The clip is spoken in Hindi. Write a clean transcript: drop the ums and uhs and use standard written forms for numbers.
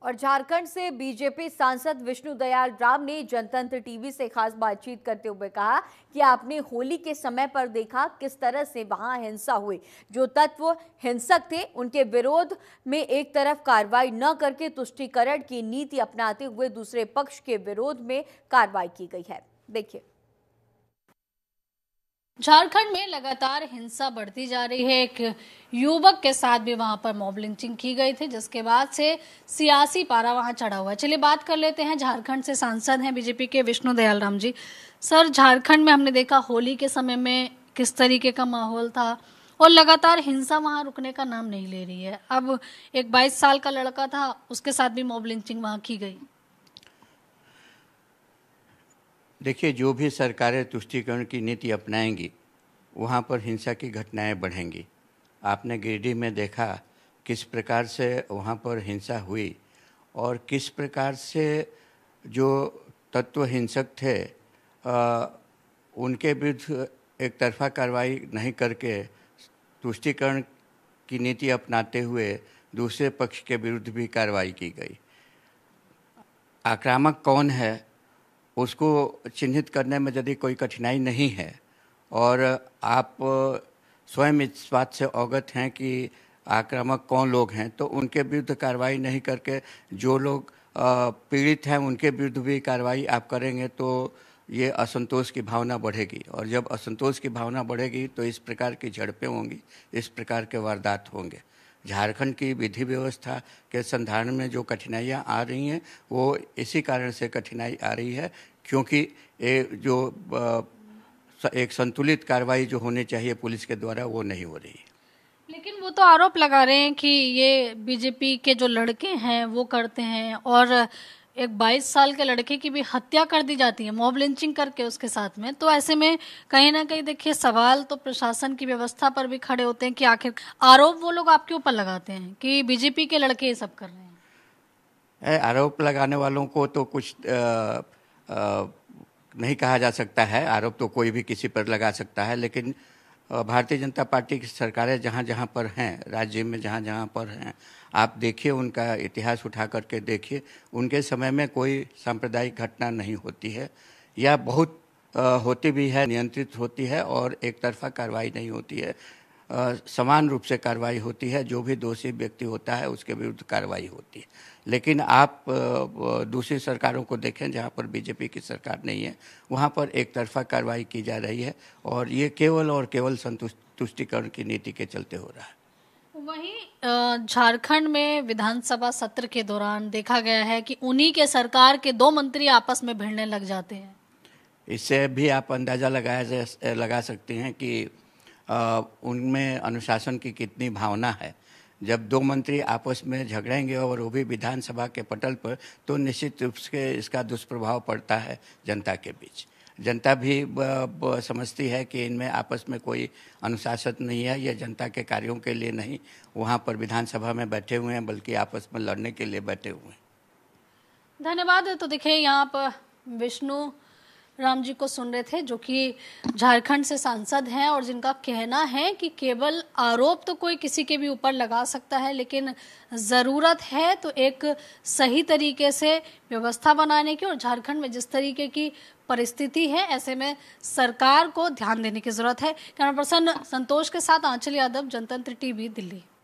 और झारखंड से बीजेपी सांसद विष्णु दयाल राम ने जनतंत्र टीवी से खास बातचीत करते हुए कहा कि आपने होली के समय पर देखा किस तरह से वहां हिंसा हुई। जो तत्व हिंसक थे उनके विरोध में एक तरफ कार्रवाई न करके तुष्टीकरण की नीति अपनाते हुए दूसरे पक्ष के विरोध में कार्रवाई की गई है। देखिए, झारखंड में लगातार हिंसा बढ़ती जा रही है। एक युवक के साथ भी वहां पर मॉब लिंचिंग की गई थी, जिसके बाद से सियासी पारा वहां चढ़ा हुआ है। चलिए बात कर लेते हैं, झारखंड से सांसद हैं बीजेपी के विष्णु दयाल राम जी। सर, झारखंड में हमने देखा होली के समय में किस तरीके का माहौल था और लगातार हिंसा वहां रुकने का नाम नहीं ले रही है। अब एक 22 साल का लड़का था, उसके साथ भी मॉब लिंचिंग वहां की गई। देखिए, जो भी सरकारें तुष्टीकरण की नीति अपनाएंगी वहाँ पर हिंसा की घटनाएं बढ़ेंगी। आपने गिरिडीह में देखा किस प्रकार से वहाँ पर हिंसा हुई और किस प्रकार से जो तत्व हिंसक थे उनके विरुद्ध एक तरफा कार्रवाई नहीं करके तुष्टीकरण की नीति अपनाते हुए दूसरे पक्ष के विरुद्ध भी कार्रवाई की गई। आक्रामक कौन है उसको चिन्हित करने में यदि कोई कठिनाई नहीं है और आप स्वयं इस बात से अवगत हैं कि आक्रामक कौन लोग हैं, तो उनके विरुद्ध कार्रवाई नहीं करके जो लोग पीड़ित हैं उनके विरुद्ध भी कार्रवाई आप करेंगे तो ये असंतोष की भावना बढ़ेगी और जब असंतोष की भावना बढ़ेगी तो इस प्रकार की झड़पें होंगी, इस प्रकार के वारदात होंगे। झारखंड की विधि व्यवस्था के संधारण में जो कठिनाइयाँ आ रही हैं वो इसी कारण से कठिनाई आ रही है क्योंकि जो एक संतुलित कार्रवाई जो होनी चाहिए पुलिस के द्वारा वो नहीं हो रही। लेकिन वो तो आरोप लगा रहे हैं कि ये बीजेपी के जो लड़के हैं वो करते हैं और एक 22 साल के लड़के की भी हत्या कर दी जाती है मॉब लिंचिंग करके उसके साथ में। तो ऐसे में कहीं ना कहीं देखिए सवाल तो प्रशासन की व्यवस्था पर भी खड़े होते हैं कि आखिर आरोप वो लोग आपके ऊपर लगाते हैं कि बीजेपी के लड़के ये सब कर रहे हैं। आरोप लगाने वालों को तो कुछ नहीं कहा जा सकता है। आरोप तो कोई भी किसी पर लगा सकता है, लेकिन भारतीय जनता पार्टी की सरकारें जहाँ जहाँ पर हैं, राज्य में जहाँ जहाँ पर हैं, आप देखिए उनका इतिहास उठा करके देखिए, उनके समय में कोई सांप्रदायिक घटना नहीं होती है या बहुत होती भी है, नियंत्रित होती है और एक तरफा कार्रवाई नहीं होती है। समान रूप से कार्रवाई होती है, जो भी दोषी व्यक्ति होता है उसके विरुद्ध कार्रवाई होती है। लेकिन आप दूसरी सरकारों को देखें जहाँ पर बीजेपी की सरकार नहीं है, वहाँ पर एक तरफा कार्रवाई की जा रही है और ये केवल और केवल तुष्टीकरण की नीति के चलते हो रहा है। वहीं झारखंड में विधानसभा सत्र के दौरान देखा गया है कि उन्हीं के सरकार के 2 मंत्री आपस में भिड़ने लग जाते हैं। इससे भी आप अंदाज़ा लगा सकते हैं कि उनमें अनुशासन की कितनी भावना है। जब 2 मंत्री आपस में झगड़ेंगे और वो भी विधानसभा के पटल पर, तो निश्चित रूप से इसका दुष्प्रभाव पड़ता है जनता के बीच। जनता भी समझती है कि इनमें आपस में कोई अनुशासन नहीं है, ये जनता के कार्यों के लिए नहीं वहाँ पर विधानसभा में बैठे हुए हैं बल्कि आपस में लड़ने के लिए बैठे हुए हैं। धन्यवाद। तो देखिए यहाँ पर विष्णु राम जी को सुन रहे थे जो कि झारखंड से सांसद हैं और जिनका कहना है कि केवल आरोप तो कोई किसी के भी ऊपर लगा सकता है, लेकिन ज़रूरत है तो एक सही तरीके से व्यवस्था बनाने की और झारखंड में जिस तरीके की परिस्थिति है ऐसे में सरकार को ध्यान देने की ज़रूरत है। कैमरा पर्सन संतोष के साथ आंचल यादव, जनतंत्र टीवी, दिल्ली।